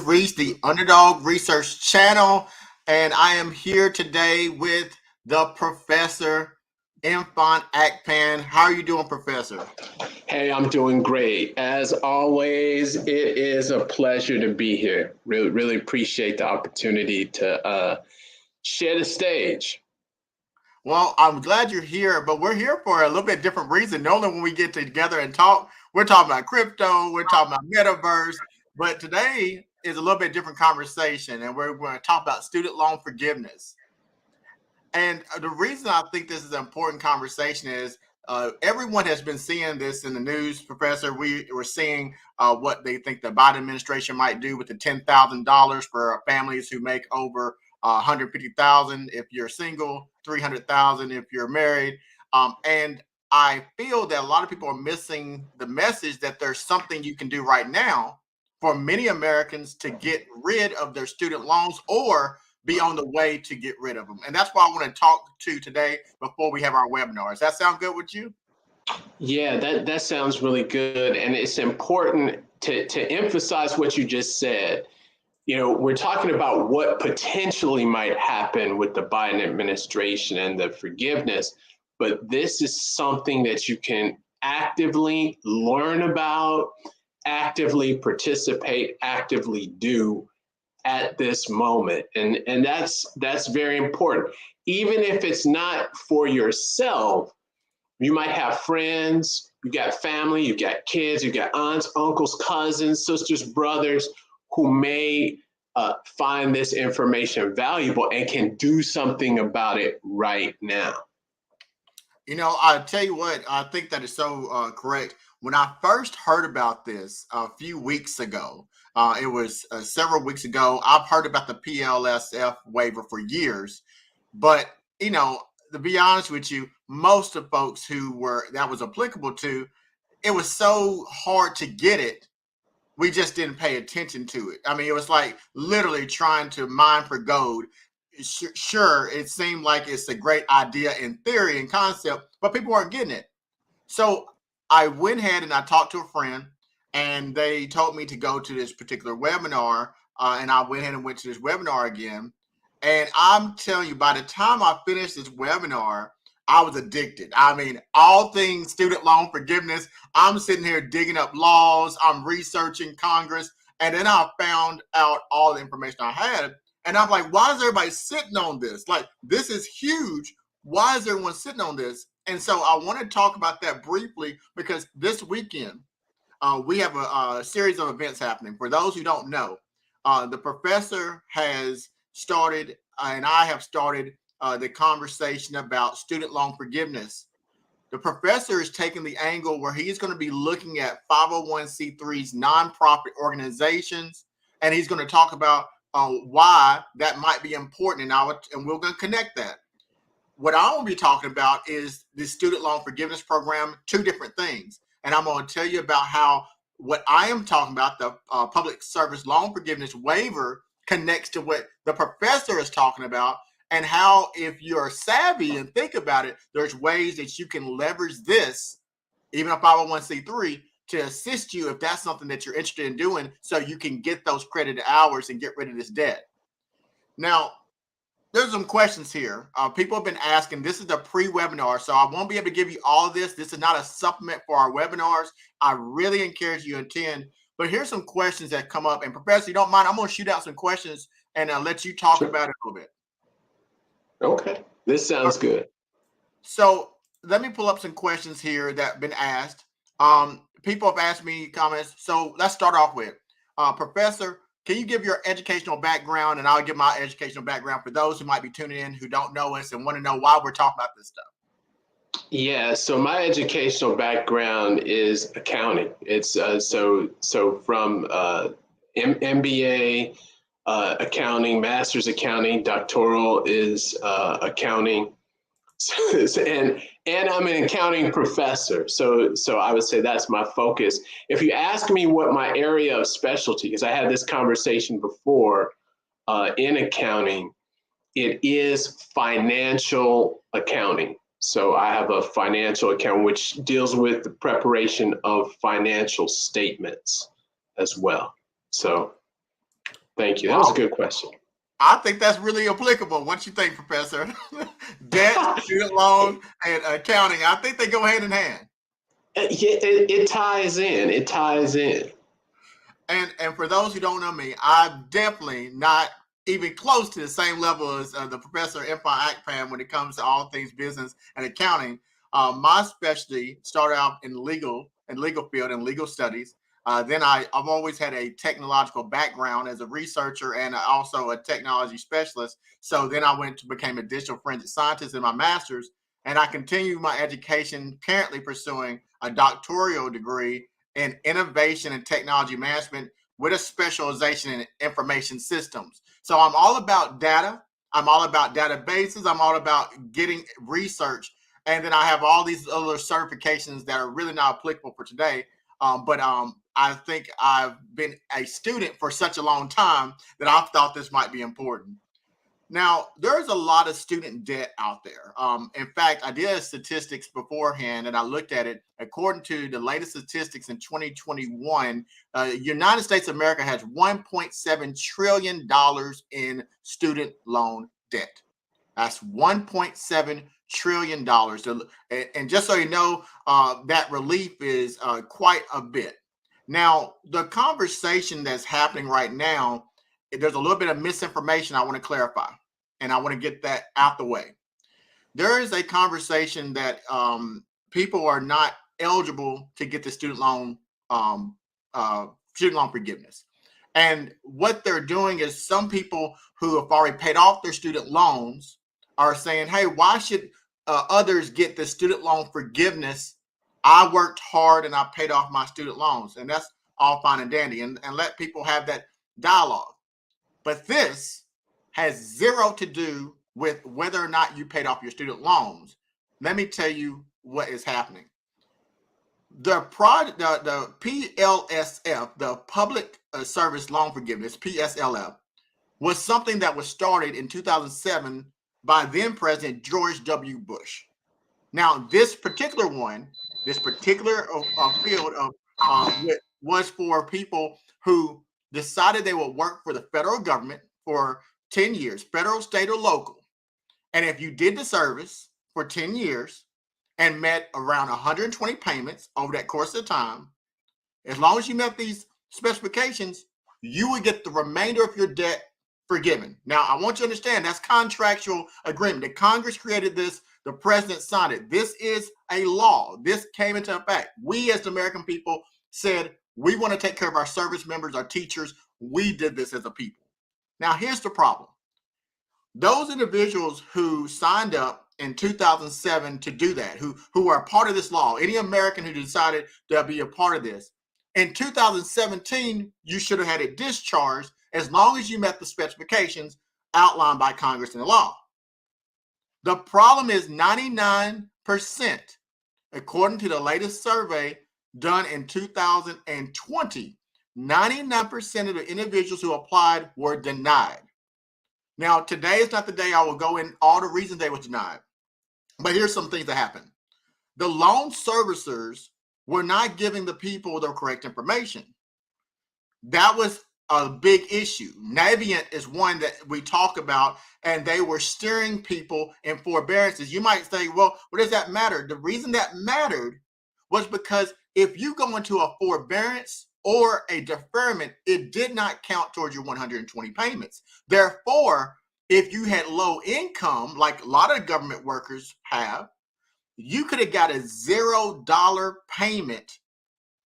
You've reached the Underdog Research Channel, and I am here today with the Professor Irfan Akpan. How are you doing, Professor? Hey, I'm doing great. As always, it is a pleasure to be here. Really appreciate the opportunity to share the stage. Well, I'm glad you're here, but we're here for a little bit different reason. Normally, when we get together and talk, we're talking about crypto, we're talking about metaverse, but today is a little bit different conversation, and we're going to talk about student loan forgiveness. And the reason I think this is an important conversation is everyone has been seeing this in the news, Professor. We're seeing what they think the Biden administration might do with the $10,000 for families who make over 150,000 if you're single, 300,000 if you're married, and I feel that a lot of people are missing the message that there's something you can do right now for many Americans to get rid of their student loans or be on the way to get rid of them. And that's why I want to talk to today before we have our webinar. Does that sound good with you? Yeah, that sounds really good. And it's important to emphasize what you just said. You know, we're talking about what potentially might happen with the Biden administration and the forgiveness, but this is something that you can actively learn about, actively participate, actively do at this moment. And that's very important. Even if it's not for yourself, you might have friends, you got family, you got kids, you got aunts, uncles, cousins, sisters, brothers who may find this information valuable and can do something about it right now. You know, I tell you what, I think that is so correct. When I first heard about this a few weeks ago, it was several weeks ago. I've heard about the PLSF waiver for years, but you know, to be honest with you, most of folks who were that was applicable to, it was so hard to get it. We just didn't pay attention to it. I mean, it was like literally trying to mine for gold. Sure, it seemed like it's a great idea in theory and concept, but people weren't getting it. So I went ahead and I talked to a friend, and they told me to go to this particular webinar. And I went ahead and went to this webinar again. And I'm telling you, by the time I finished this webinar, I was addicted. I mean, all things student loan forgiveness. I'm sitting here digging up laws, I'm researching Congress, and then I found out all the information I had. And I'm like, why is everybody sitting on this? Like, this is huge. Why is everyone sitting on this? And so I want to talk about that briefly because this weekend we have a series of events happening. For those who don't know, the professor has started, and I have started the conversation about student loan forgiveness. The professor is taking the angle where he's going to be looking at 501c3s, nonprofit organizations, and he's going to talk about why that might be important, and we're going to connect that. What I will be talking about is the student loan forgiveness program, two different things. And I'm going to tell you about how what I am talking about, the public service loan forgiveness waiver, connects to what the professor is talking about, and how if you're savvy and think about it, there's ways that you can leverage this, even a 501c3, to assist you if that's something that you're interested in doing so you can get those credited hours and get rid of this debt. Now, there's some questions here. People have been asking. This is the pre-webinar, so I won't be able to give you all of this. This is not a supplement for our webinars. I really encourage you to attend. But here's some questions that come up. And Professor, you don't mind, I'm going to shoot out some questions and let you talk about it a little bit. Okay, this sounds good. So let me pull up some questions here that have been asked. People have asked me comments. So let's start off with, Professor, can you give your educational background, and I'll give my educational background for those who might be tuning in who don't know us and want to know why we're talking about this stuff. Yeah, so my educational background is accounting. It's so from MBA accounting, master's accounting, doctoral is accounting, and I'm an accounting professor. So I would say that's my focus. If you ask me what my area of specialty, because I had this conversation before in accounting, it is financial accounting. So I have a financial account which deals with the preparation of financial statements as well. So Thank you. That was a Wow. good question. I think that's really applicable. What you think, Professor? Debt, student loan, and accounting. I think they go hand in hand. Yeah, it ties in. It ties in. And for those who don't know me, I'm definitely not even close to the same level as the Professor Empire Akpan when it comes to all things business and accounting. My specialty started out in legal field and legal studies. Then I've always had a technological background as a researcher and also a technology specialist. So then I went to became a digital forensic scientist in my master's, and I continued my education, currently pursuing a doctoral degree in innovation and technology management with a specialization in information systems. So I'm all about data. I'm all about databases. I'm all about getting research. And then I have all these other certifications that are really not applicable for today. But I think I've been a student for such a long time that I thought this might be important. Now, there's a lot of student debt out there. In fact, I did statistics beforehand and I looked at it. According to the latest statistics in 2021, United States of America has $1.7 trillion in student loan debt. That's $1.7 trillion. And just so you know, that relief is quite a bit. Now, the conversation that's happening right now, there's a little bit of misinformation I want to clarify, and I want to get that out the way. There is a conversation that people are not eligible to get the um, student loan forgiveness. And what they're doing is some people who have already paid off their student loans are saying, hey, why should others get the student loan forgiveness? I worked hard and I paid off my student loans. And that's all fine and dandy. And let people have that dialogue. But this has zero to do with whether or not you paid off your student loans. Let me tell you what is happening. The PLSF, the Public Service Loan Forgiveness, PSLF, was something that was started in 2007 by then President George W. Bush. Now, this particular field of was for people who decided they would work for the federal government for 10 years, federal, state, or local. And if you did the service for 10 years and met around 120 payments over that course of time, as long as you met these specifications, you would get the remainder of your debt forgiven. Now, I want you to understand that's contractual agreement. The Congress created this, the president signed it. This is a law. This came into effect. We as the American people said, we want to take care of our service members, our teachers. We did this as a people. Now, here's the problem. Those individuals who signed up in 2007 to do that, who are a part of this law, any American who decided to be a part of this, in 2017, you should have had it discharged as long as you met the specifications outlined by Congress in the law. The problem is 99%, according to the latest survey done in 2020, 99% of the individuals who applied were denied. Now, today is not the day I will go in all the reasons they were denied. But here's some things that happened. The loan servicers were not giving the people the correct information. That was a big issue. Navient is one that we talk about, and they were steering people in forbearances. You might say, well, what does that matter? The reason that mattered was because if you go into a forbearance or a deferment, it did not count towards your 120 payments. Therefore, if you had low income, like a lot of government workers have, you could have got a $0 payment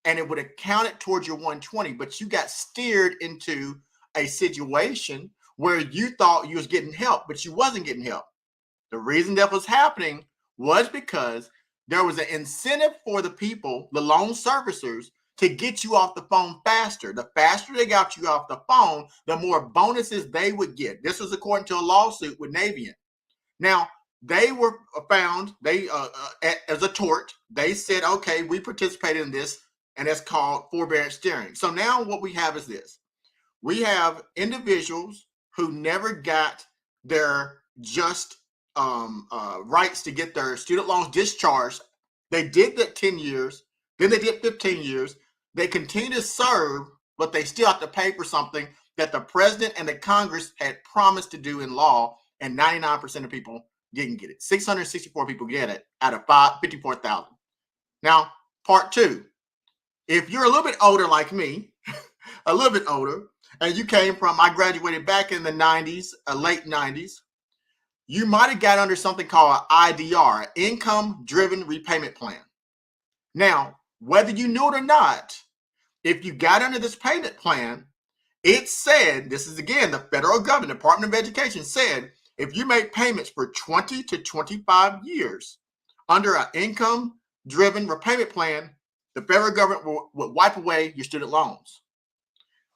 and it would have counted towards your 120, but you got steered into a situation where you thought you was getting help, but you wasn't getting help. The reason that was happening was because there was an incentive for the people, the loan servicers, to get you off the phone faster. The faster they got you off the phone, the more bonuses they would get. This was according to a lawsuit with Navient. Now, they were found, as a tort, they said, okay, we participated in this, and it's called forbearance steering. So now what we have is this. We have individuals who never got their just rights to get their student loans discharged. They did that 10 years, then they did 15 years. They continue to serve, but they still have to pay for something that the president and the Congress had promised to do in law, and 99% of people didn't get it. 664 people get it out of 54,000. Now, part two. If you're a little bit older like me, a little bit older, and you came from, I graduated back in the 90s, late 90s, you might have got under something called an IDR, Income Driven Repayment Plan. Now, whether you knew it or not, if you got under this payment plan, it said, this is again, the federal government, Department of Education said, if you make payments for 20 to 25 years under an income driven repayment plan, the federal government will wipe away your student loans.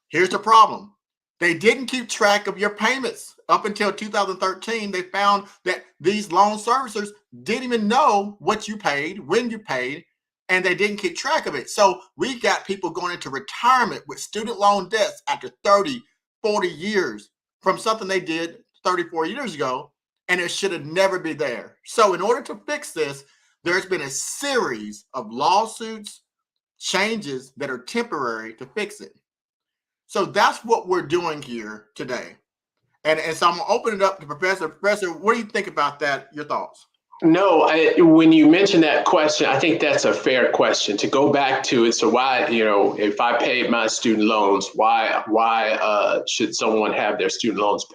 Here's the problem. They didn't keep track of your payments. Up until 2013, they found that these loan servicers didn't even know what you paid, when you paid, and they didn't keep track of it. So we got people going into retirement with student loan debts after 30, 40 years from something they did 34 years ago, and it should have never been there. So in order to fix this, there's been a series of lawsuits, changes that are temporary to fix it. So that's what we're doing here today. And so I'm going to open it up to Professor. Professor, what do you think about that? Your thoughts? No, when you mention that question, I think that's a fair question to go back to it. So why, if I paid my student loans, why should someone have their student loans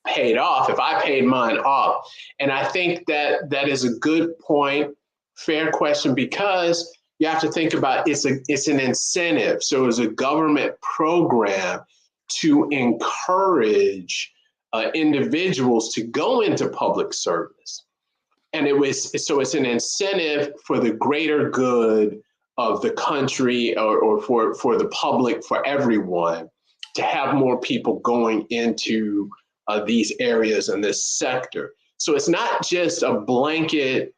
paid off if I paid mine off? And I think that is a good point, fair question, because you have to think about it's an incentive. So it's a government program to encourage individuals to go into public service. And it's an incentive for the greater good of the country or for the public, for everyone, to have more people going into these areas and this sector. So it's not just a blanket,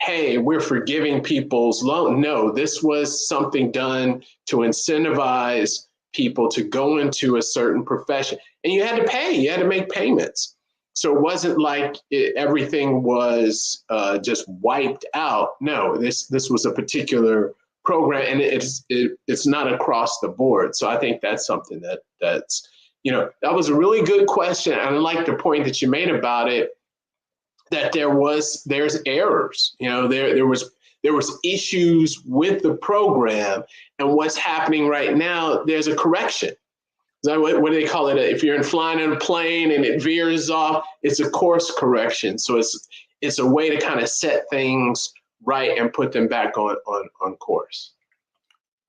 hey, we're forgiving people's loan. No, this was something done to incentivize people to go into a certain profession. And you had to pay, you had to make payments. So it wasn't like everything was just wiped out. No, this was a particular program, and it's not across the board. So I think that's something that's that was a really good question. And I like the point that you made about it, that there's errors. There was issues with the program, and what's happening right now, there's a correction. What do they call it? If you're flying in a plane and it veers off, it's a course correction. So it's a way to kind of set things right and put them back on course.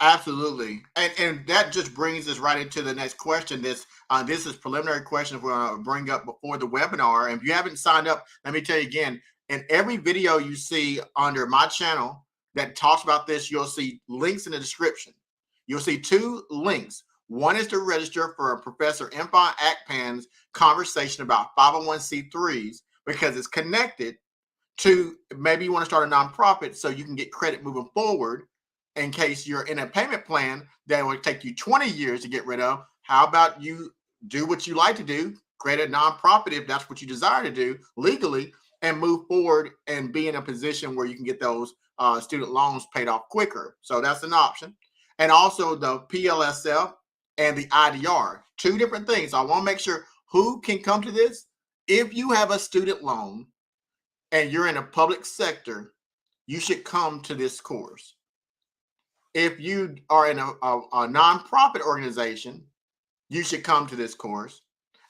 Absolutely. And that just brings us right into the next question. This is preliminary questions we're going to bring up before the webinar. And if you haven't signed up, let me tell you again, in every video you see under my channel that talks about this, you'll see links in the description. You'll see two links. One is to register for Professor Imfan Akpan's conversation about 501c3s, because it's connected to maybe you want to start a nonprofit so you can get credit moving forward in case you're in a payment plan that will take you 20 years to get rid of. How about you do what you like to do, create a nonprofit if that's what you desire to do legally, and move forward and be in a position where you can get those student loans paid off quicker. So that's an option. And also the PLSF and the IDR, two different things. So I want to make sure who can come to this. If you have a student loan and you're in a public sector, you should come to this course. If you are in a nonprofit organization, you should come to this course.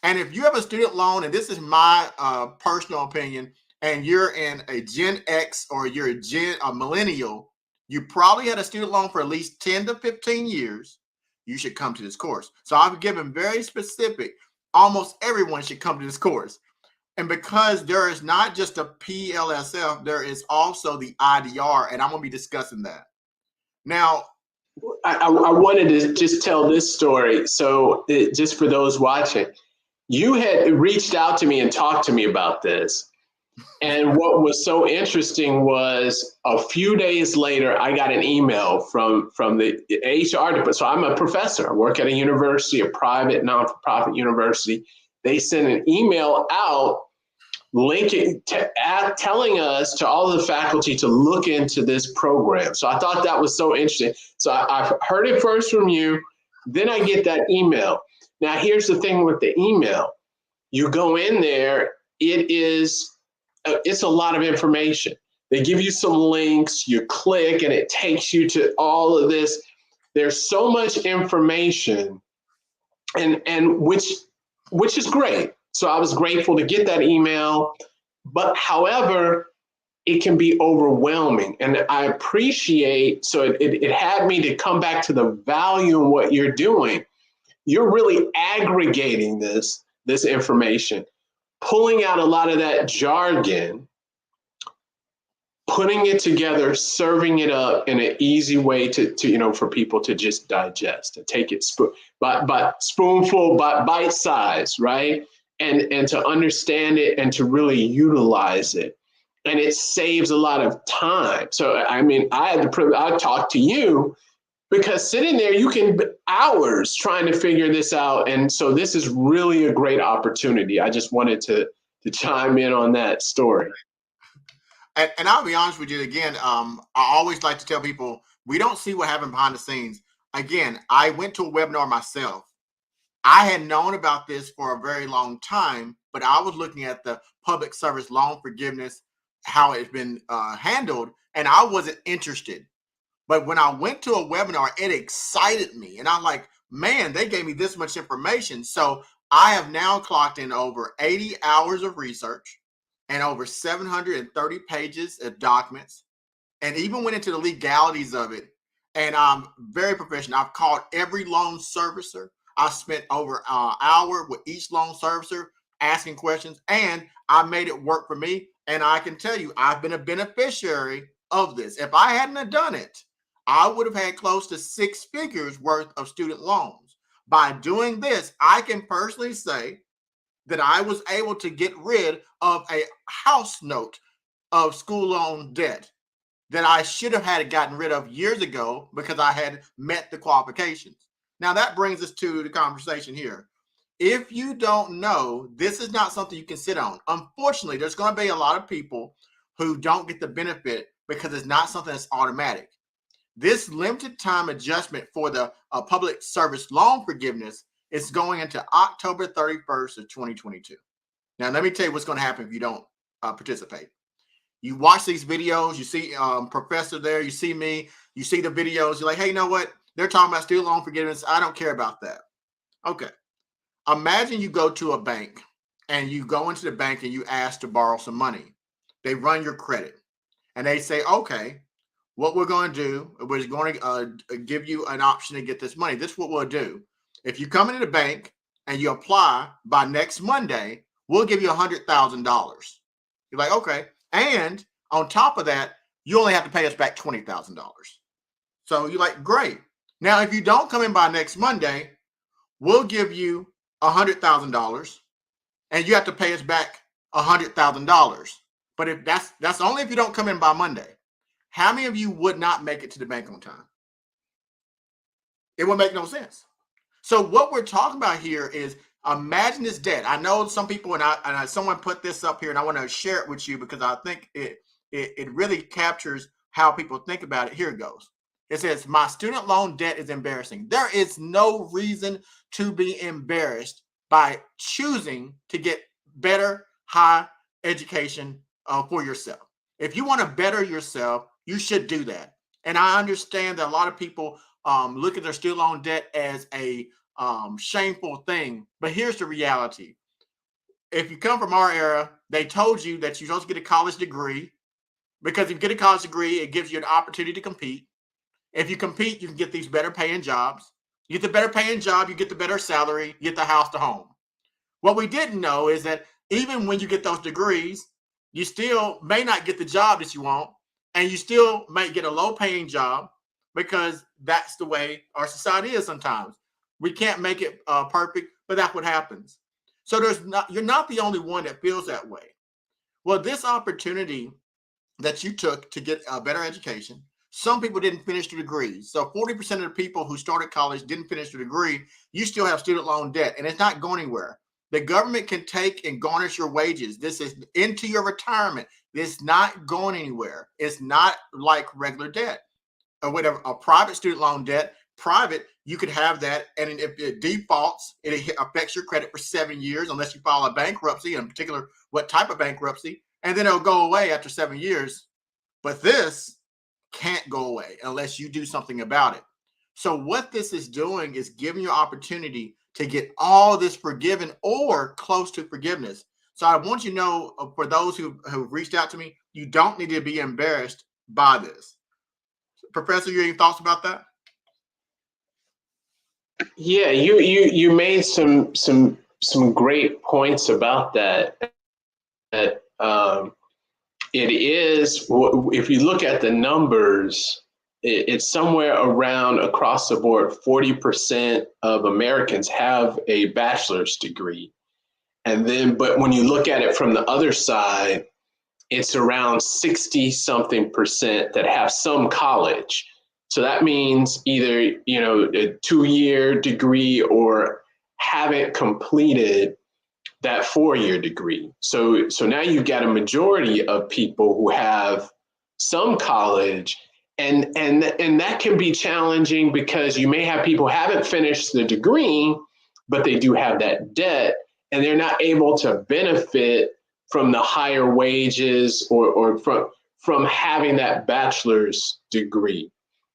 And if you have a student loan, and this is my personal opinion, and you're in a Gen X or you're a millennial, you probably had a student loan for at least 10 to 15 years, you should come to this course. So I've given very specific, almost everyone should come to this course. And because there is not just a PLSF, there is also the IDR, and I'm going to be discussing that. Now, I wanted to just tell this story. So just for those watching, you had reached out to me and talked to me about this. And what was so interesting was a few days later, I got an email from the HR department. So I'm a professor. I work at a university, a private non-for-profit university. They sent an email out telling us, to all the faculty, to look into this program. So I thought that was so interesting. So I've heard it first from you. Then I get that email. Now, here's the thing with the email. You go in there, it's a lot of information. They give you some links, you click, and it takes you to all of this. There's so much information, and which is great. So I was grateful to get that email, but however, it can be overwhelming. And I appreciate, so it had me to come back to the value in what you're doing. You're really aggregating this information, pulling out a lot of that jargon, putting it together, serving it up in an easy way to for people to just digest and take it by spoonful, by bite size, right? And to understand it and to really utilize it. And it saves a lot of time. So, I mean, I had the privilege, I talked to you because sitting there, you can hours trying to figure this out. And so this is really a great opportunity. I just wanted to chime in on that story. And I'll be honest with you again. I always like to tell people, we don't see what happened behind the scenes. Again, I went to a webinar myself. I had known about this for a very long time, but I was looking at the public service loan forgiveness, how it's been handled, and I wasn't interested. But when I went to a webinar, it excited me. And I'm like, man, they gave me this much information. So I have now clocked in over 80 hours of research and over 730 pages of documents, and even went into the legalities of it. And I'm very professional. I've called every loan servicer. I spent over an hour with each loan servicer asking questions, and I made it work for me. And I can tell you, I've been a beneficiary of this. If I hadn't have done it, I would have had close to 6 figures worth of student loans. By doing this, I can personally say that I was able to get rid of a house note of school loan debt that I should have had gotten rid of years ago because I had met the qualifications. Now that brings us to the conversation here. If you don't know, this is not something you can sit on. Unfortunately, there's going to be a lot of people who don't get the benefit because it's not something that's automatic. This limited time adjustment for the public service loan forgiveness is going into October 31st of 2022. Now, let me tell you what's going to happen if you don't participate. You watch these videos, you see Professor there, you see me, you see the videos, you're like, hey, you know what? They're talking about student loan forgiveness. I don't care about that. Okay. Imagine you go to a bank and you go into the bank and you ask to borrow some money. They run your credit and they say, okay, what we're going to do, we're going to give you an option to get this money. This is what we'll do. If you come into the bank and you apply by next Monday, we'll give you $100,000. You're like, okay. And on top of that, you only have to pay us back $20,000. So you're like, great. Now, if you don't come in by next Monday, we'll give you $100,000 and you have to pay us back $100,000. But if that's only if you don't come in by Monday. How many of you would not make it to the bank on time? It would make no sense. So what we're talking about here is, imagine this debt. I know some people, and someone put this up here, and I want to share it with you because I think it really captures how people think about it. Here it goes. It says, my student loan debt is embarrassing. There is no reason to be embarrassed by choosing to get better high education for yourself. If you want to better yourself, you should do that. And I understand that a lot of people look at their student loan debt as a shameful thing. But here's the reality. If you come from our era, they told you that you're supposed to get a college degree, because if you get a college degree, it gives you an opportunity to compete. If you compete, you can get these better paying jobs. You get the better paying job, you get the better salary, you get the house to home. What we didn't know is that even when you get those degrees, you still may not get the job that you want, and you still might get a low paying job, because that's the way our society is sometimes. We can't make it perfect, but that's what happens. So you're not the only one that feels that way. Well, this opportunity that you took to get a better education, some people didn't finish the degrees. So 40% of the people who started college didn't finish the degree. You still have student loan debt, and it's not going anywhere. The government can take and garnish your wages. This is into your retirement. It's not going anywhere. It's not like regular debt or whatever. A private student loan debt, private, you could have that, and if it defaults, it affects your credit for 7 years unless you file a bankruptcy, in particular, what type of bankruptcy, and then it'll go away after 7 years. But this can't go away unless you do something about it. So what this is doing is giving you opportunity to get all this forgiven or close to forgiveness. So I want you to know, for those who have reached out to me, you don't need to be embarrassed by this. Professor, you have any thoughts about that? Yeah, you made some great points about that. That it is, if you look at the numbers, it's somewhere around across the board, 40% of Americans have a bachelor's degree. And then, but when you look at it from the other side, it's around 60 something percent that have some college. So that means either, a 2-year degree or haven't completed that 4-year degree. So now you've got a majority of people who have some college, and that can be challenging because you may have people who haven't finished the degree, but they do have that debt, and they're not able to benefit from the higher wages or from having that bachelor's degree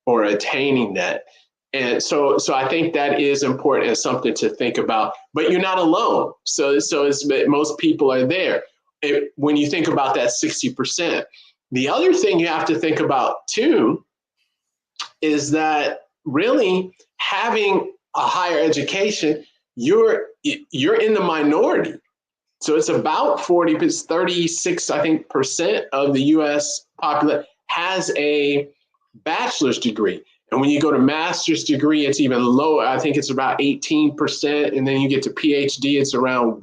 or attaining that. And so I think that is important and something to think about, but you're not alone. So it's, most people are there. When you think about that 60%, the other thing you have to think about too, is that really having a higher education, you're in the minority. So it's about 36, I think, percent of the US population has a bachelor's degree. And when you go to master's degree, it's even lower. I think it's about 18%. And then you get to PhD, it's around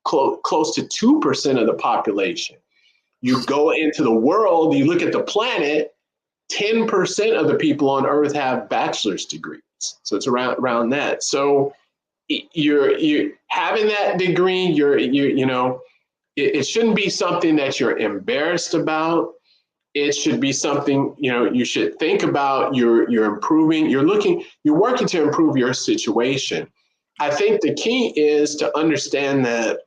close to 2% of the population. You go into the world, you look at the planet, 10% of the people on Earth have bachelor's degrees. So it's around that. So you're having that degree, it shouldn't be something that you're embarrassed about. It should be something, you should think about. You're improving, you're working to improve your situation. I think the key is to understand that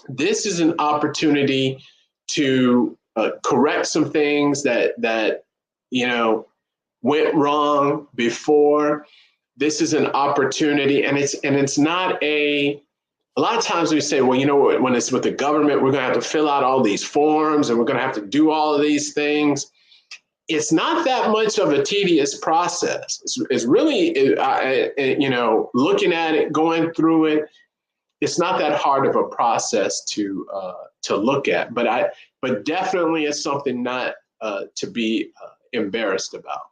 this is an opportunity to correct some things that went wrong before. This is an opportunity, and it's not a lot of times we say, well, when it's with the government, we're going to have to fill out all these forms and we're going to have to do all of these things. It's not that much of a tedious process. It's really, looking at it, going through it, it's not that hard of a process to look at, but definitely it's something not to be embarrassed about.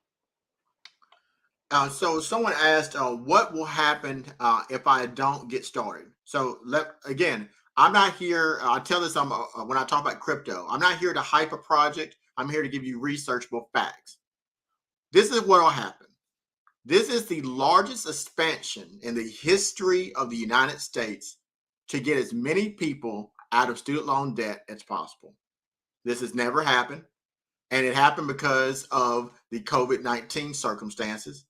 So someone asked, what will happen if I don't get started? So again, I'm not here. I tell this when I talk about crypto. I'm not here to hype a project. I'm here to give you researchable facts. This is what will happen. This is the largest expansion in the history of the United States to get as many people out of student loan debt as possible. This has never happened. And it happened because of the COVID-19 circumstances.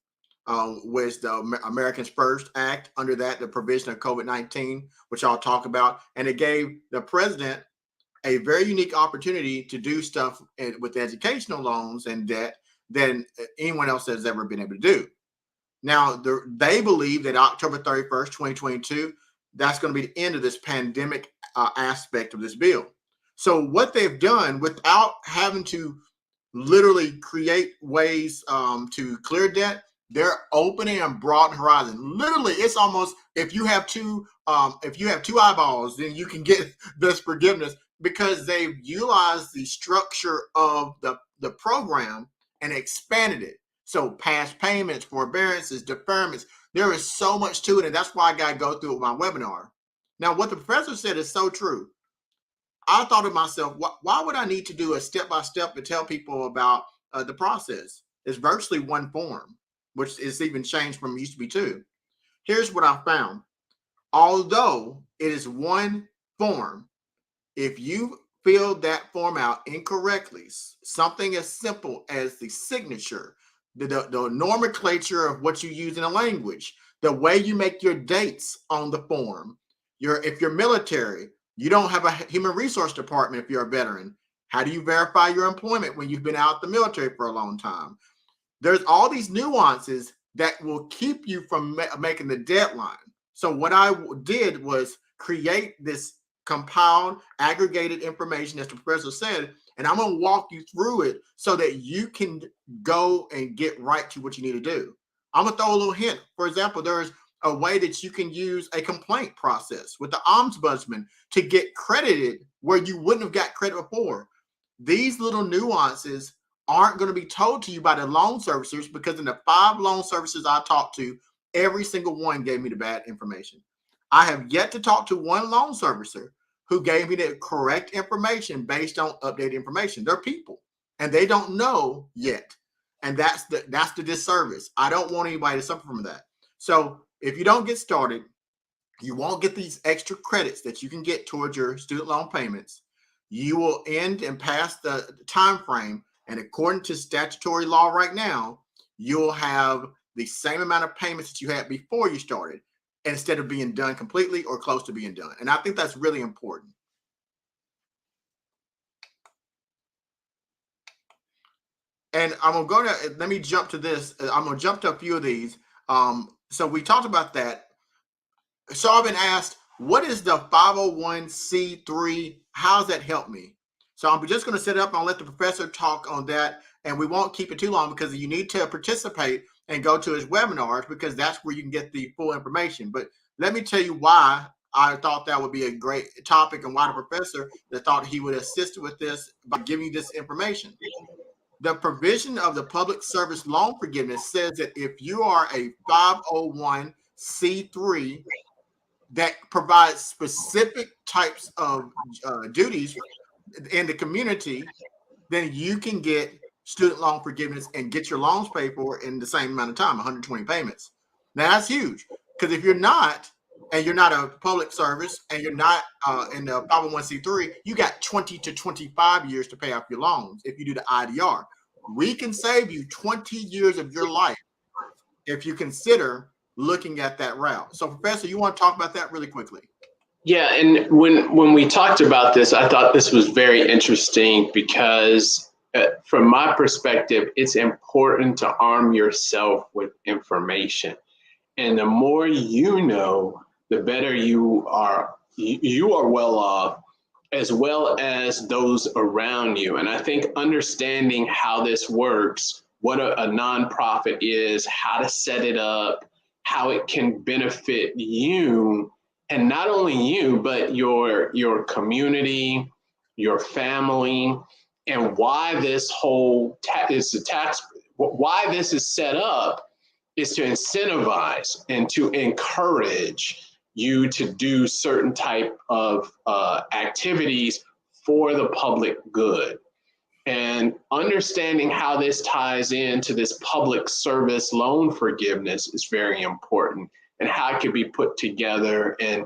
With the Americans First Act, under that, the provision of COVID-19, which I'll talk about. And it gave the president a very unique opportunity to do stuff with educational loans and debt than anyone else has ever been able to do. Now, they believe that October 31st, 2022, that's going to be the end of this pandemic aspect of this bill. So what they've done, without having to literally create ways to clear debt, they're opening a broad horizon. Literally, it's almost, if you have two eyeballs, then you can get this forgiveness, because they've utilized the structure of the program and expanded it. So past payments, forbearances, deferments, there is so much to it, and that's why I got to go through it with my webinar. Now, what the professor said is so true. I thought to myself, why would I need to do a step-by-step to tell people about the process? It's virtually one form, which is even changed from used to be two. Here's what I found. Although it is one form, if you fill that form out incorrectly, something as simple as the signature, the nomenclature of what you use in a language, the way you make your dates on the form. If you're military, you don't have a human resource department. If you're a veteran, how do you verify your employment when you've been out the military for a long time? There's all these nuances that will keep you from making the deadline. So what I did was create this compiled, aggregated information, as the professor said, and I'm going to walk you through it so that you can go and get right to what you need to do. I'm going to throw a little hint. For example, there's a way that you can use a complaint process with the ombudsman to get credited where you wouldn't have got credit before. These little nuances aren't going to be told to you by the loan servicers, because in the 5 loan servicers I talked to, every single one gave me the bad information. I have yet to talk to one loan servicer who gave me the correct information based on updated information. They're people and they don't know yet. And that's the disservice. I don't want anybody to suffer from that. So if you don't get started, you won't get these extra credits that you can get towards your student loan payments. You will end and pass the time frame. And according to statutory law right now, you'll have the same amount of payments that you had before you started, instead of being done completely or close to being done. And I think that's really important. And let me jump to this. I'm going to jump to a few of these. So we talked about that. So I've been asked, what is the 501c3? How does that help me? So I'm just going to set it up and I'll let the professor talk on that. And we won't keep it too long because you need to participate and go to his webinars, because that's where you can get the full information. But let me tell you why I thought that would be a great topic, and why the professor that thought he would assist with this by giving you this information. The provision of the public service loan forgiveness says that if you are a 501c3 that provides specific types of duties in the community, then you can get student loan forgiveness and get your loans paid for in the same amount of time, 120 payments. Now that's huge, because if you're not, and you're not a public service, and you're not in the 501c3, you got 20 to 25 years to pay off your loans if you do the IDR. We can save you 20 years of your life if you consider looking at that route. So, Professor, you want to talk about that really quickly? Yeah, and when we talked about this, I thought this was very interesting because from my perspective, it's important to arm yourself with information. And the more you know, the better you are well off, as well as those around you. And I think understanding how this works, what a nonprofit is, how to set it up, how it can benefit you, and not only you, but your community, your family, and why this whole why this is set up is to incentivize and to encourage you to do certain type of activities for the public good. And understanding how this ties into this public service loan forgiveness is very important, and how it can be put together. And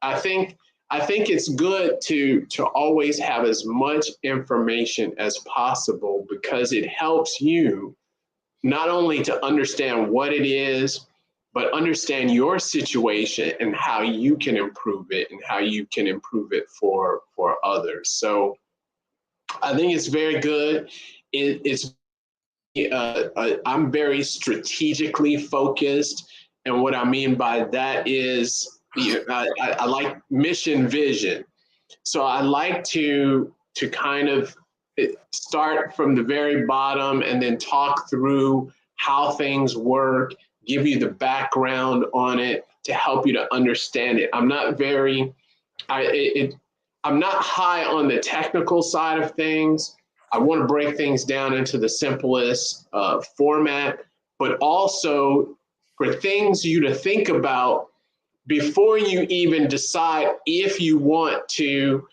I think it's good to always have as much information as possible, because it helps you not only to understand what it is, but understand your situation and how you can improve it, and how you can improve it for others. So I think it's very good. I'm very strategically focused. And what I mean by that is, I like mission vision. So I like to kind of start from the very bottom and then talk through how things work, give you the background on it to help you to understand it. I'm not high on the technical side of things. I want to break things down into the simplest format, but also for things you to think about before you even decide if you want to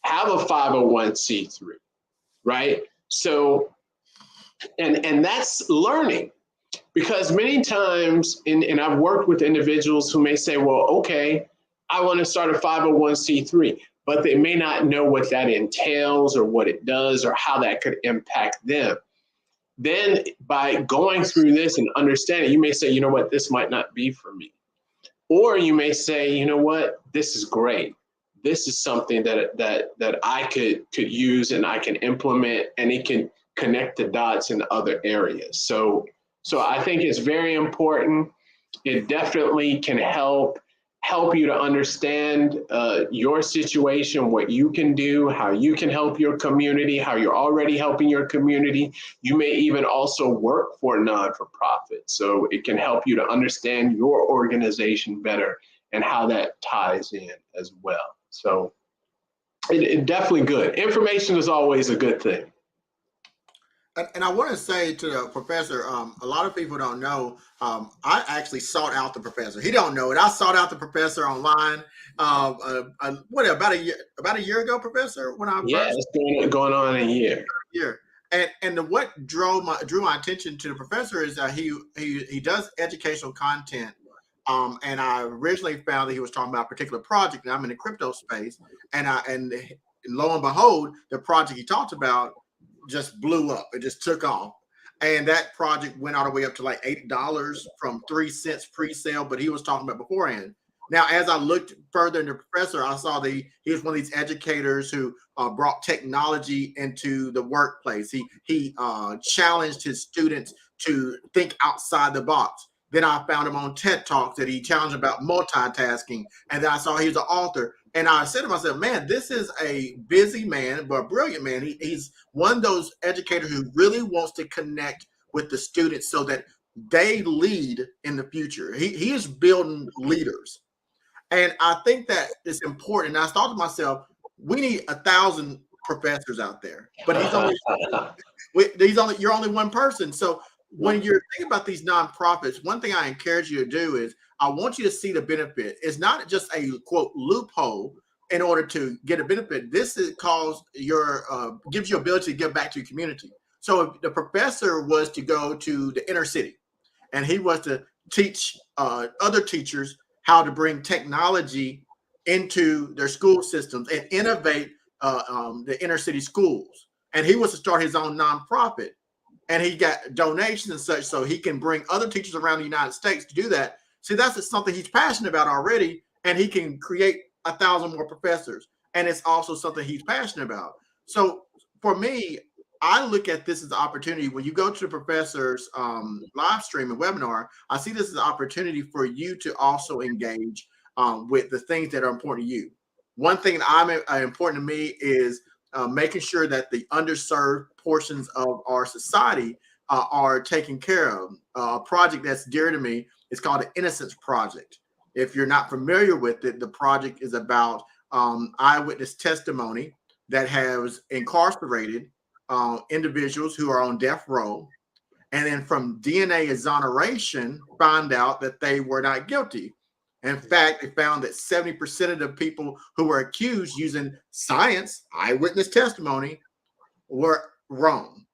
have a 501c3, right? So, and that's learning, because many times, and I've worked with individuals who may say, well, okay, I want to start a 501c3, but they may not know what that entails or what it does or how that could impact them. Then by going through this and understanding, you may say, you know what, this might not be for me. Or you may say, you know what, this is great. This is something that I could use and I can implement, and it can connect the dots in other areas. So I think it's very important. It definitely can help you to understand your situation, what you can do, how you can help your community, how you're already helping your community. You may even also work for a non-for-profit. So it can help you to understand your organization better and how that ties in as well. So it definitely good. Information is always a good thing. And I want to say to the professor, a lot of people don't know. I actually sought out the professor. He don't know it. I sought out the professor online. What about a year ago, professor? When I Yeah, first it's going on a year. And what drew my attention to the professor is that he does educational content. And I originally found that he was talking about a particular project, and I'm in the crypto space, and lo and behold, the project he talked about just blew up. It just took off. And that project went all the way up to like $8 from 3 cents pre-sale, but he was talking about beforehand. Now, as I looked further into the professor, I saw that he was one of these educators who brought technology into the workplace. He challenged his students to think outside the box. Then I found him on TED Talks that he challenged about multitasking. And then I saw he was an author. And I said to myself, man, this is a busy man, but a brilliant man. He's one of those educators who really wants to connect with the students so that they lead in the future. He is building leaders. And I think that it's important. And I thought to myself, we need 1,000 professors out there, but you're only one person. So when you're thinking about these nonprofits, one thing I encourage you to do is I want you to see the benefit. It's not just a quote loophole in order to get a benefit. This is gives you ability to give back to your community. So if the professor was to go to the inner city and he was to teach other teachers how to bring technology into their school systems and innovate the inner city schools, and he was to start his own nonprofit, and he got donations and such so he can bring other teachers around the United States to do that. See, that's something he's passionate about already, and he can create 1,000 more professors. And it's also something he's passionate about. So for me, I look at this as an opportunity. When you go to the professor's live stream and webinar, I see this as an opportunity for you to also engage with the things that are important to you. One thing that important to me is making sure that the underserved portions of our society are taken care of. A project that's dear to me is called the Innocence Project. If you're not familiar with it, the project is about eyewitness testimony that has incarcerated individuals who are on death row, and then from DNA exoneration, found out that they were not guilty. In fact, they found that 70% of the people who were accused using science, eyewitness testimony, were wrong.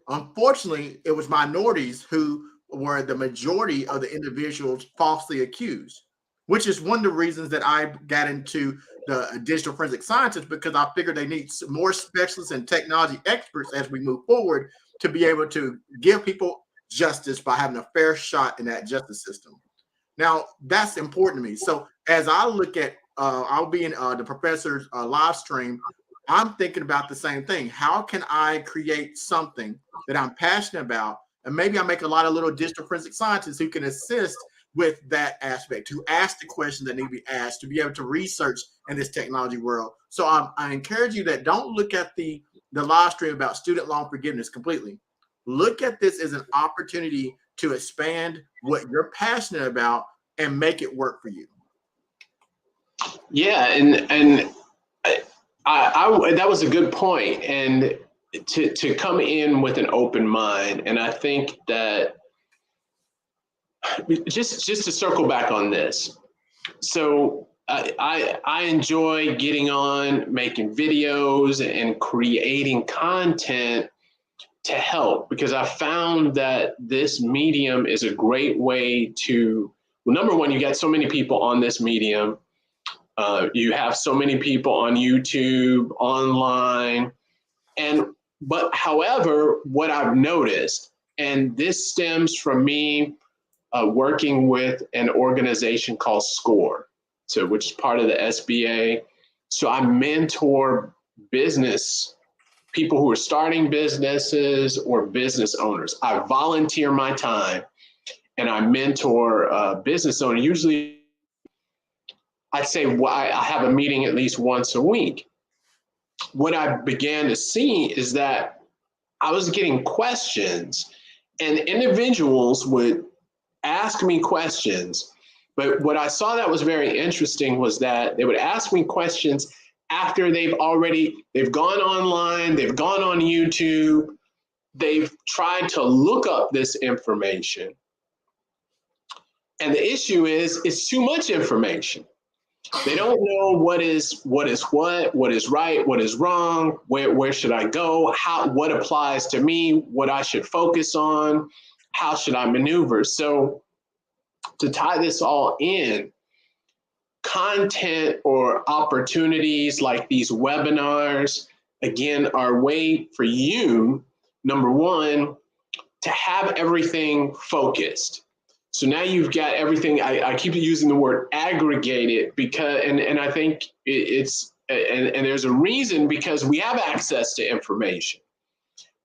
Unfortunately, it was minorities who were the majority of the individuals falsely accused, which is one of the reasons that I got into the digital forensic scientists, because I figured they need more specialists and technology experts as we move forward to be able to give people justice by having a fair shot in that justice system. Now, that's important to me. So as I look at, I'll be in the professor's live stream, I'm thinking about the same thing. How can I create something that I'm passionate about? And maybe I make a lot of little digital forensic scientists who can assist with that aspect, to ask the questions that need to be asked, to be able to research in this technology world. So I encourage you that don't look at the live stream about student loan forgiveness completely. Look at this as an opportunity to expand what you're passionate about and make it work for you. Yeah, and I that was a good point, and to come in with an open mind. And I think that just to circle back on this, so I enjoy getting on, making videos and creating content to help, because I found that this medium is a great way to, well, number one, you got so many people on this medium. You have so many people on YouTube, online, but however, what I've noticed And this stems from me working with an organization called SCORE, so which is part of the SBA. So I mentor business people who are starting businesses or business owners. I volunteer my time and I mentor business owners. Usually, I'd say I have a meeting at least once a week. What I began to see is that I was getting questions, and individuals would ask me questions. But what I saw that was very interesting was that they would ask me questions after they've gone online, they've gone on YouTube, they've tried to look up this information. And the issue is it's too much information. They don't know what is what is right, what is wrong, where should I go, what applies to me, what I should focus on, how should I maneuver. So to tie this all in, content or opportunities like these webinars, again, are a way for you, number one, to have everything focused. So now you've got everything. I keep using the word aggregated because, and I think it's, and there's a reason, because we have access to information,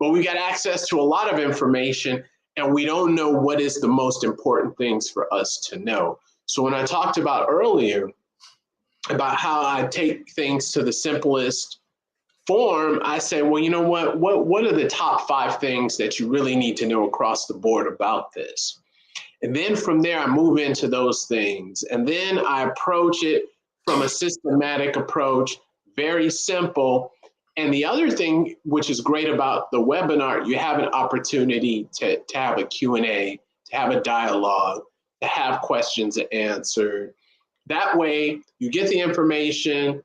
but we got access to a lot of information and we don't know what is the most important things for us to know. So when I talked about earlier about how I take things to the simplest form, I say, well, you know what are the top 5 things that you really need to know across the board about this? And then from there, I move into those things. And then I approach it from a systematic approach, very simple. And the other thing, which is great about the webinar, you have an opportunity to have a Q&A, to have a dialogue, to have questions answered. That way, you get the information,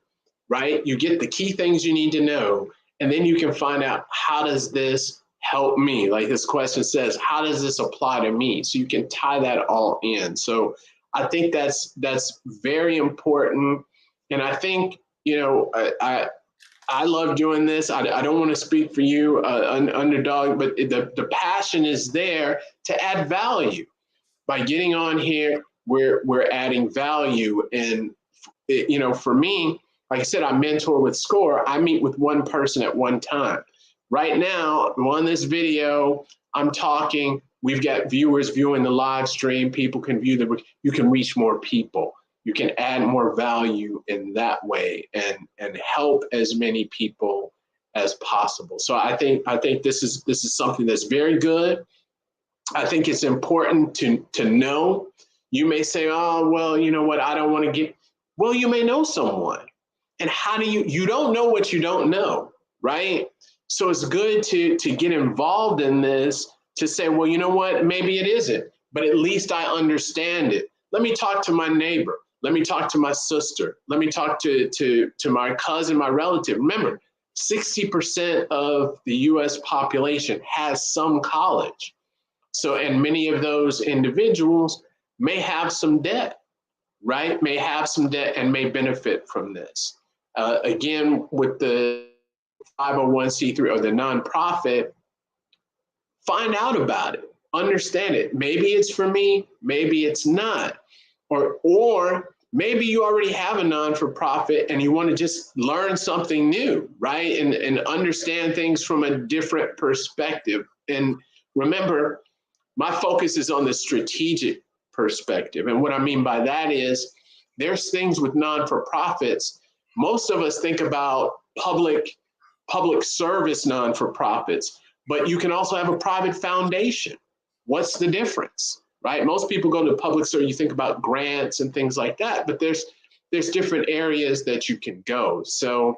right? You get the key things you need to know, and then you can find out, how does this help me? Like this question says, how does this apply to me? So you can tie that all in. So I think that's very important. And I think, you know, I love doing this. I don't want to speak for you, Underdog, but the passion is there to add value. By getting on here, we're adding value. And, you know, for me, like I said, I mentor with SCORE. I meet with one person at one time. Right now, on this video, I'm talking, we've got viewers viewing the live stream. People can view you can reach more people. You can add more value in that way and help as many people as possible. So I think this is something that's very good. I think it's important to know. You may say, oh, well, you know what, I don't want to get, well, you may know someone. And how do you don't know what you don't know, right? So it's good to get involved in this, to say, well, you know what, maybe it isn't, but at least I understand it. Let me talk to my neighbor. Let me talk to my sister. Let me talk to my cousin, my relative. Remember, 60% of the US population has some college. So, and many of those individuals may have some debt, right? May have some debt and may benefit from this. Again, with the 501c3 or the nonprofit, find out about it, understand it. Maybe it's for me, maybe it's not. Or maybe you already have a non-for-profit and you want to just learn something new, right? And understand things from a different perspective. And remember, my focus is on the strategic perspective. And what I mean by that is there's things with non-for-profits. Most of us think about public service non-for-profits, but you can also have a private foundation. What's the difference, right? Most people go to public service, you think about grants and things like that, but there's different areas that you can go. So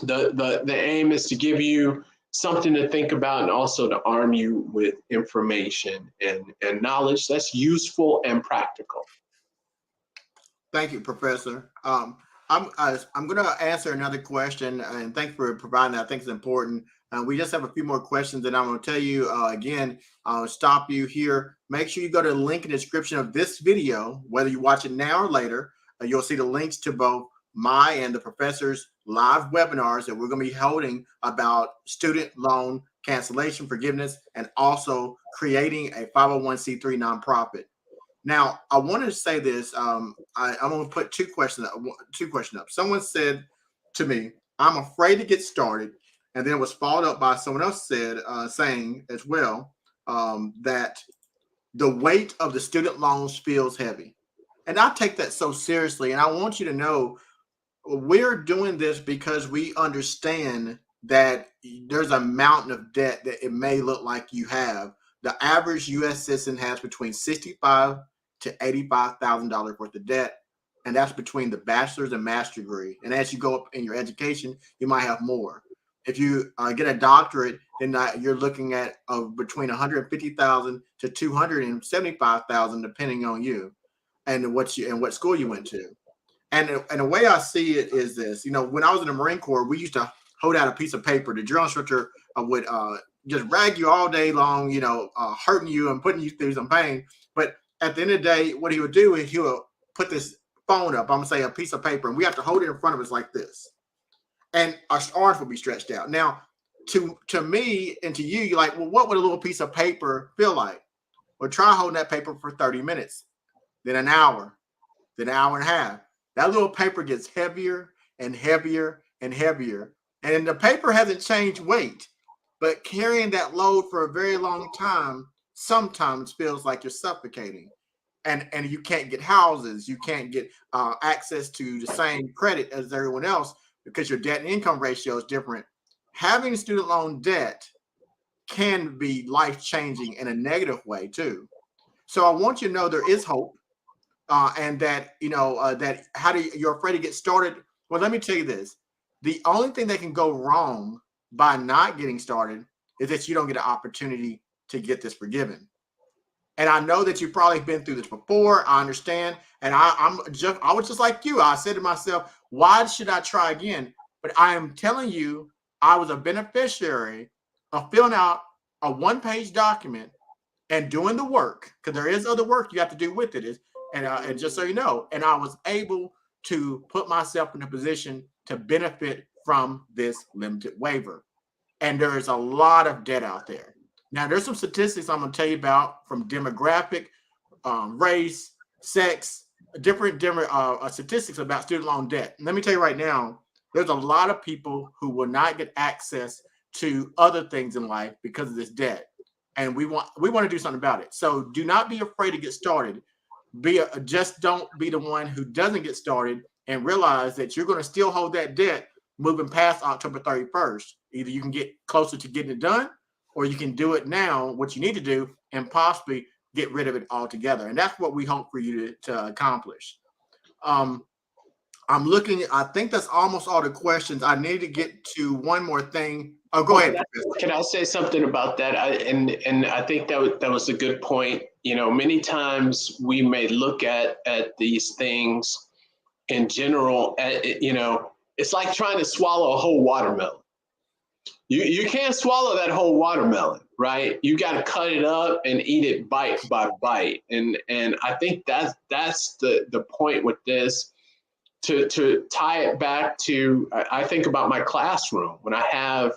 the aim is to give you something to think about and also to arm you with information and knowledge that's useful and practical. Thank you, Professor. I'm going to answer another question, and thanks for providing that. I think it's important. We just have a few more questions, and I'm going to tell you again, I'll stop you here. Make sure you go to the link in the description of this video, whether you watch it now or later. You'll see the links to both my and the professor's live webinars that we're going to be holding about student loan cancellation, forgiveness, and also creating a 501c3 nonprofit. Now, I wanted to say this. I'm going to put two questions up. Someone said to me, "I'm afraid to get started," and then it was followed up by someone else saying as well that the weight of the student loans feels heavy. And I take that so seriously. And I want you to know we're doing this because we understand that there's a mountain of debt that it may look like you have. The average U.S. citizen has between $65,000 to $85,000 worth of debt, and that's between the bachelor's and master's degree. And as you go up in your education, you might have more. If you get a doctorate, then you're looking at between $150,000 to $275,000, depending on you and what school you went to. And the way I see it is this: when I was in the Marine Corps, we used to hold out a piece of paper. The drill instructor would just rag you all day long, hurting you and putting you through some pain. But at the end of the day, what he would do is he would put this phone up. I'm gonna say a piece of paper, and we have to hold it in front of us like this, and our arms would be stretched out. Now, to me and to you, you're like, well, what would a little piece of paper feel like? Well, try holding that paper for 30 minutes, then an hour, then an hour and a half. That little paper gets heavier and heavier and heavier. And the paper hasn't changed weight, but carrying that load for a very long time sometimes feels like you're suffocating. And you can't get houses, you can't get access to the same credit as everyone else because your debt and income ratio is different. Having student loan debt can be life-changing in a negative way too. So I want you to know there is hope. And that, that you're afraid to get started. Well, let me tell you this. The only thing that can go wrong by not getting started is that you don't get an opportunity to get this forgiven. And I know that you've probably been through this before. I understand. And I was just like you. I said to myself, why should I try again? But I am telling you, I was a beneficiary of filling out a one-page document and doing the work, because there is other work you have to do with it. And just so you know, and I was able to put myself in a position to benefit from this limited waiver. And there is a lot of debt out there. Now, there's some statistics I'm going to tell you about from demographic, race, sex, different statistics about student loan debt. And let me tell you right now, there's a lot of people who will not get access to other things in life because of this debt. And we want to do something about it. So do not be afraid to get started. Just don't be the one who doesn't get started, and realize that you're going to still hold that debt moving past October 31st. Either you can get closer to getting it done, or you can do it now, what you need to do, and possibly get rid of it altogether. And that's what we hope for you to accomplish. I'm looking, I think that's almost all the questions. I need to get to one more thing. Oh, go ahead. Can I say something about that? And I think that was a good point. Many times we may look at these things in general, it's like trying to swallow a whole watermelon. You can't swallow that whole watermelon, right? You got to cut it up and eat it bite by bite. And I think that's the point with this. To tie it back to, I think about my classroom when I have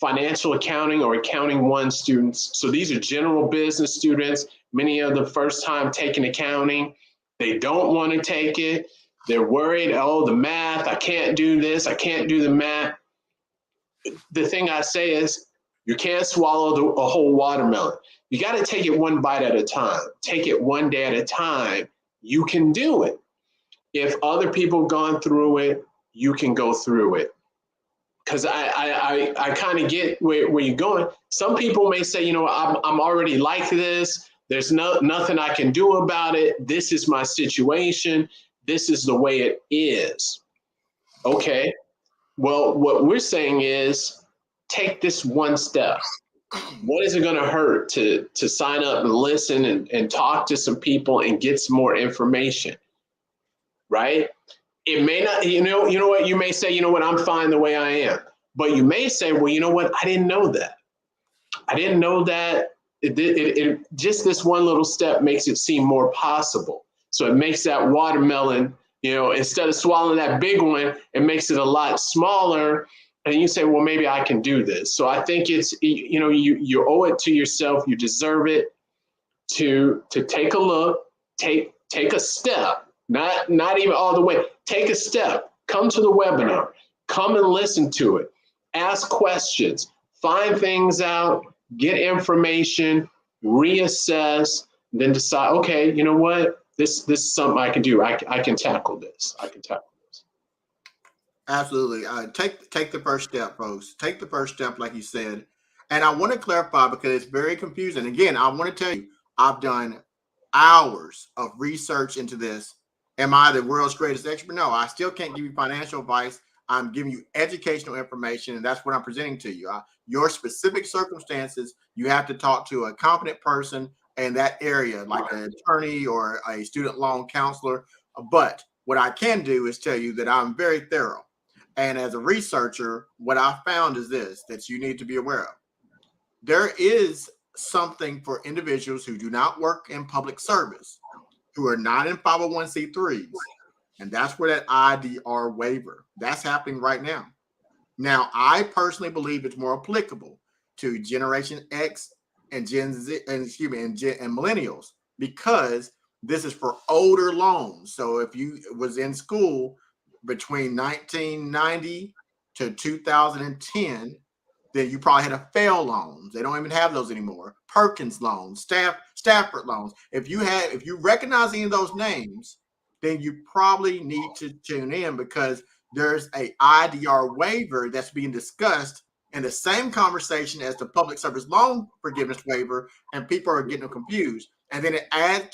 financial accounting or accounting 1 students. So these are general business students. Many of them first time taking accounting. They don't want to take it. They're worried, oh, the math, I can't do this, I can't do the math. The thing I say is, you can't swallow a whole watermelon. You got to take it one bite at a time. Take it one day at a time. You can do it. If other people have gone through it, you can go through it. Because I kind of get where you're going. Some people may say, I'm already like this. There's nothing I can do about it. This is my situation. This is the way it is. Okay. Well, what we're saying is take this one step. What is it going to hurt to sign up and listen and talk to some people and get some more information? Right? It may not, you know what, you may say, I'm fine the way I am. But you may say, well, you know what, I didn't know that. I didn't know that. It just this one little step makes it seem more possible. So it makes that watermelon, instead of swallowing that big one, it makes it a lot smaller. and you say, well, maybe I can do this. So I think it's, you owe it to yourself. You deserve it to take a look, take a step, not even all the way. Take a step. Come to the webinar. Come and listen to it. Ask questions. Find things out. Get information. Reassess. Then decide. Okay, you know what? This is something I can do. I can tackle this. I can tackle this. Absolutely. Take the first step, folks. Take the first step, like you said. And I want to clarify because it's very confusing. Again, I want to tell you, I've done hours of research into this. Am I the world's greatest expert? No, I still can't give you financial advice. I'm giving you educational information, and that's what I'm presenting to you. Your specific circumstances, you have to talk to a competent person in that area, like an attorney or a student loan counselor. But what I can do is tell you that I'm very thorough. And as a researcher, what I found is this, that you need to be aware of. There is something for individuals who do not work in public service, who are not in 501c3s. And that's where that IDR waiver, that's happening right now. Now, I personally believe it's more applicable to Generation X and Gen Z, and millennials, because this is for older loans. So if you was in school between 1990 to 2010, then you probably had a fail loans. They don't even have those anymore. Perkins loans, Stafford loans. If you recognize any of those names, then you probably need to tune in, because there's a IDR waiver that's being discussed in the same conversation as the public service loan forgiveness waiver, and people are getting confused. And then add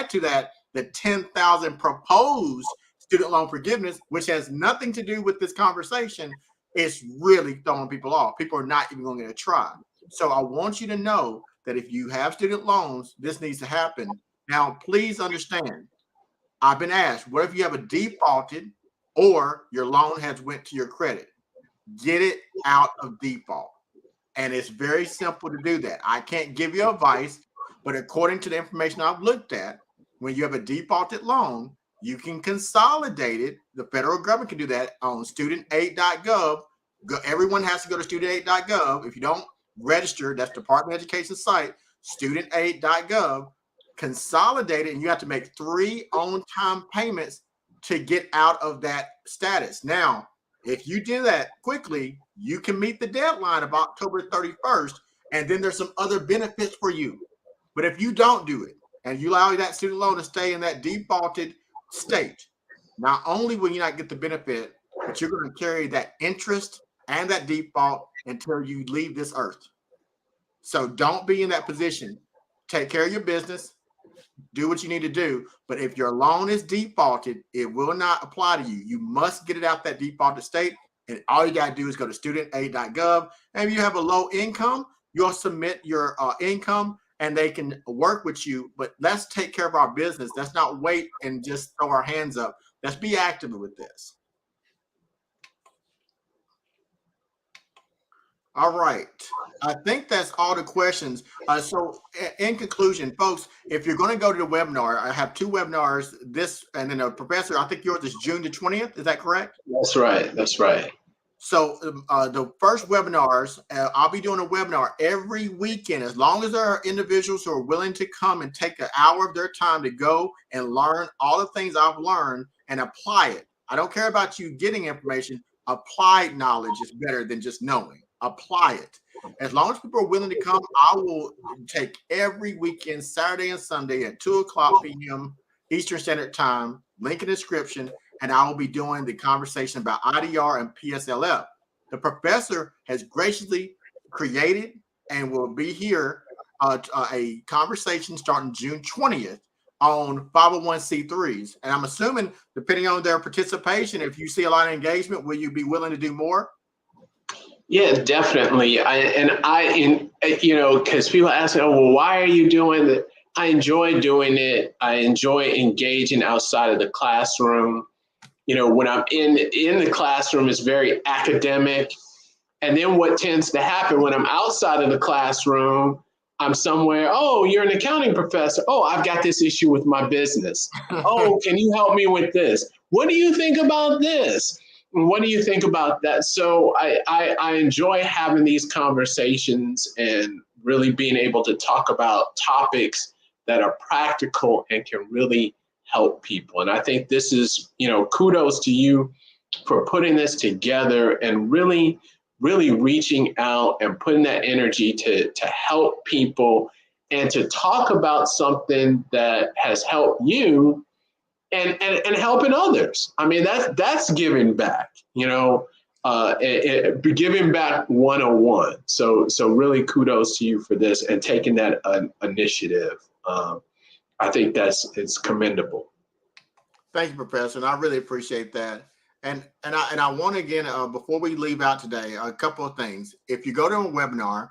to that the 10,000 proposed student loan forgiveness, which has nothing to do with this conversation. It's really throwing people off. People are not even going to try. So I want you to know that if you have student loans, this needs to happen. Now, please understand, I've been asked, what if you have a defaulted or your loan has went to your credit? Get it out of default. And it's very simple to do that. I can't give you advice, but according to the information I've looked at, when you have a defaulted loan, you can consolidate it. The federal government can do that on studentaid.gov. Everyone has to go to studentaid.gov. If you don't register, that's Department of Education site, studentaid.gov. Consolidate it, and you have to make 3 on-time payments to get out of that status. Now, if you do that quickly, you can meet the deadline of October 31st, and then there's some other benefits for you. But if you don't do it and you allow that student loan to stay in that defaulted state, not only will you not get the benefit, but you're going to carry that interest and that default until you leave this earth. So don't be in that position. Take care of your business. Do what you need to do. But if your loan is defaulted, it will not apply to you. You must get it out that defaulted state. And all you got to do is go to studentaid.gov. And if you have a low income, you'll submit your income and they can work with you. But let's take care of our business. Let's not wait and just throw our hands up. Let's be active with this. All right. I think that's all the questions. So in conclusion, folks, if you're going to go to the webinar, I have 2 webinars, this and then a professor, I think yours is June the 20th. Is that correct? That's right. That's right. So the first webinars, I'll be doing a webinar every weekend, as long as there are individuals who are willing to come and take an hour of their time to go and learn all the things I've learned and apply it. I don't care about you getting information. Applied knowledge is better than just knowing. Apply it. As long as people are willing to come, I will take every weekend, Saturday and Sunday at 2:00 p.m. Eastern Standard Time, link in the description, and I will be doing the conversation about IDR and PSLF. The professor has graciously created and will be here a conversation starting June 20th on 501c3s. And I'm assuming, depending on their participation, if you see a lot of engagement, will you be willing to do more? Yeah, definitely. Because people ask, oh, well, why are you doing it? I enjoy doing it. I enjoy engaging outside of the classroom. When I'm in the classroom, it's very academic. And then what tends to happen when I'm outside of the classroom, I'm somewhere, oh, you're an accounting professor. Oh, I've got this issue with my business. Oh, can you help me with this? What do you think about this? What do you think about that? So I enjoy having these conversations and really being able to talk about topics that are practical and can really help people. And I think this is, kudos to you for putting this together and really reaching out and putting that energy to help people and to talk about something that has helped you and helping others. I mean, that's giving back, giving back 101. So really kudos to you for this and taking that initiative. I think it's commendable. Thank you, Professor, and I really appreciate that. And I want to again, before we leave out today, a couple of things. If you go to a webinar,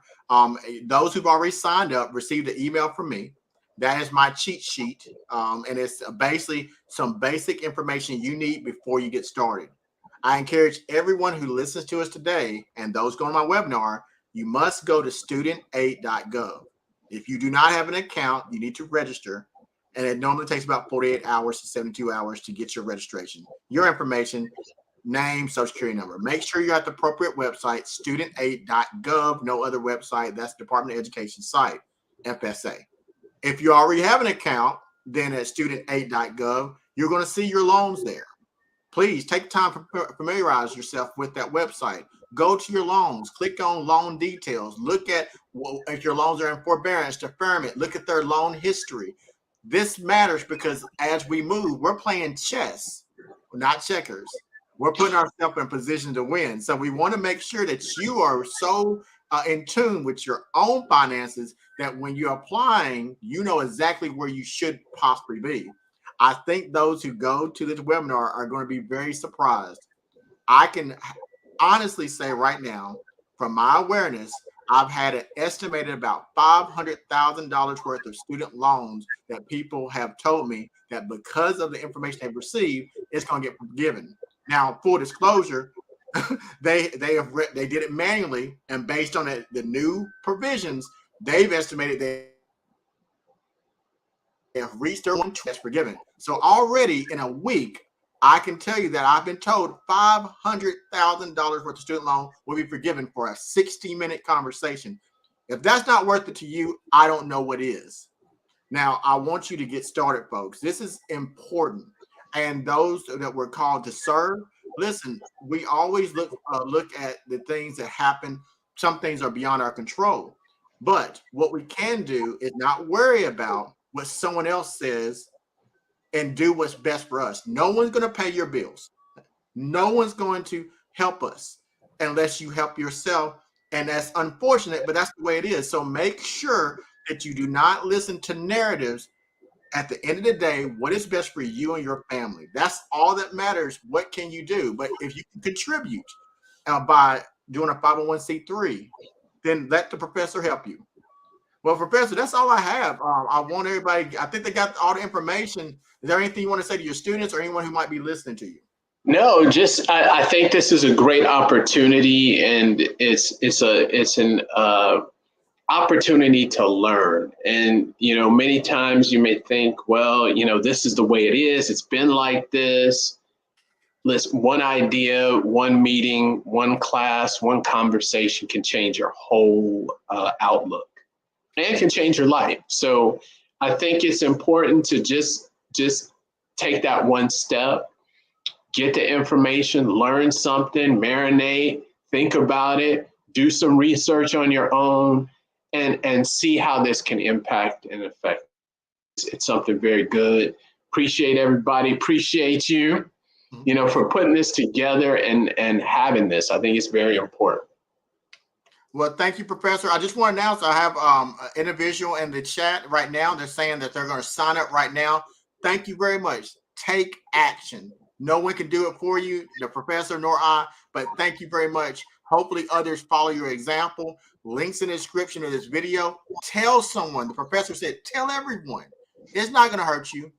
those who've already signed up received an email from me. That is my cheat sheet, and it's basically some basic information you need before you get started. I encourage everyone who listens to us today and those going to my webinar, you must go to student8.gov. If you do not have an account, you need to register. And it normally takes about 48 hours to 72 hours to get your registration, your information, name, social security number. Make sure you're at the appropriate website, student8.gov, no other website. That's Department of Education site, FSA. If you already have an account, then at student8.gov, you're going to see your loans there. Please take time to familiarize yourself with that website. Go to your loans, click on loan details, look at if your loans are in forbearance, deferment, look at their loan history. This matters because as we move, we're playing chess, not checkers. We're putting ourselves in position to win. So we want to make sure that you are so in tune with your own finances that when you're applying, you know exactly where you should possibly be. I think those who go to this webinar are going to be very surprised. I can honestly say right now, from my awareness, I've had an estimated about $500,000 worth of student loans that people have told me that because of the information they've received, it's going to get forgiven. Now, full disclosure, they did it manually, and based on the new provisions, they've estimated they have reached their one that's forgiven. So already in a week, I can tell you that I've been told $500,000 worth of student loan will be forgiven for a 60-minute conversation. If that's not worth it to you, I don't know what is. Now, I want you to get started, folks. This is important. And those that we're called to serve, listen, we always look at the things that happen. Some things are beyond our control. But what we can do is not worry about what someone else says and do what's best for us. No one's going to pay your bills. No one's going to help us unless you help yourself. And that's unfortunate, but that's the way it is. So make sure that you do not listen to narratives. At the end of the day, what is best for you and your family? That's all that matters. What can you do? But if you can contribute by doing a 501c3, then let the professor help you. Well, Professor, that's all I have. I want everybody, I think they got all the information. Is there anything you want to say to your students or anyone who might be listening to you? No, just I think this is a great opportunity, and it's an opportunity to learn. And many times you may think, well, this is the way it is. It's been like this. Listen, one idea, one meeting, one class, one conversation can change your whole outlook and can change your life. So I think it's important to just take that one step, get the information, learn something, marinate, think about it, do some research on your own, and see how this can impact and affect. It's something very good. Appreciate everybody. Appreciate you, for putting this together and having this. I think it's very important. Well, thank you, Professor. I just want to announce I have an individual in the chat right now. They're saying that they're going to sign up right now. Thank you very much. Take action. No one can do it for you, the professor nor I, but thank you very much. Hopefully others follow your example. Links in the description of this video. Tell someone. The professor said, tell everyone. It's not going to hurt you.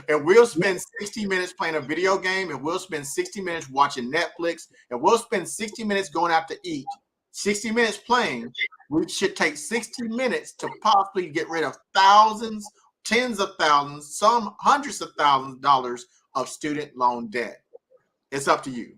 And we'll spend 60 minutes playing a video game, and we'll spend 60 minutes watching Netflix, and we'll spend 60 minutes going out to eat. 60 minutes playing, we should take 60 minutes to possibly get rid of thousands, tens of thousands, some hundreds of thousands of dollars of student loan debt. It's up to you.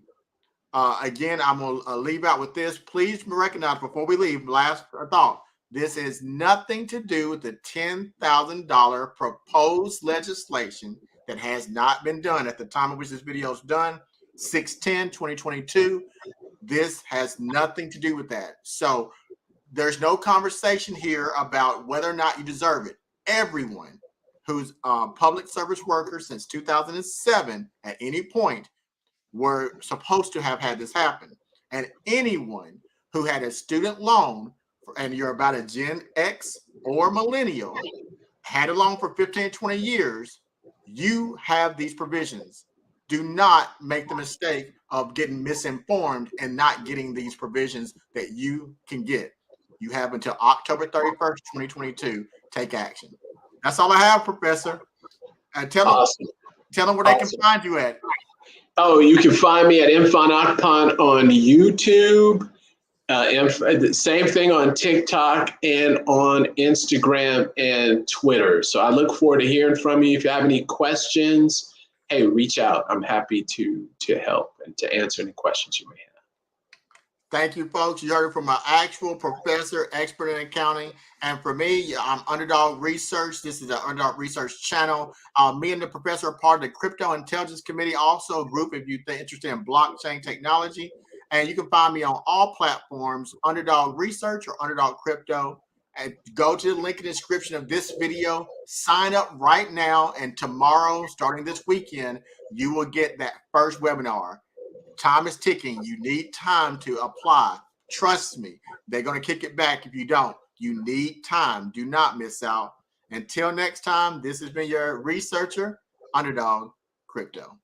Again, I'm going to leave out with this. Please recognize before we leave, last thought, this is nothing to do with the $10,000 proposed legislation that has not been done at the time of which this video is done, 6/10/2022. This has nothing to do with that. So there's no conversation here about whether or not you deserve it. Everyone who's public service worker since 2007 at any point were supposed to have had this happen. And anyone who had a student loan, and you're about a Gen X or millennial, had a loan for 15, 20 years, you have these provisions. Do not make the mistake of getting misinformed and not getting these provisions that you can get. You have until October 31st, 2022. Take action. That's all I have, Professor. And tell them where they can find you at. Oh, you can find me at Infon Akpan on YouTube. Same thing on TikTok and on Instagram and Twitter. So I look forward to hearing from you. If you have any questions, hey, reach out. I'm happy to help and to answer any questions you may have. Thank you, folks. You heard it from an actual professor, expert in accounting. And for me, I'm Underdog Research. This is the Underdog Research channel. Me and the professor are part of the Crypto Intelligence Committee, also a group if you're interested in blockchain technology. And you can find me on all platforms, Underdog Research or Underdog Crypto. And go to the link in the description of this video. Sign up right now. And tomorrow, starting this weekend, you will get that first webinar. Time is ticking. You need time to apply. Trust me, they're going to kick it back if you don't. You need time. Do not miss out. Until next time, this has been your researcher, Underdog Crypto.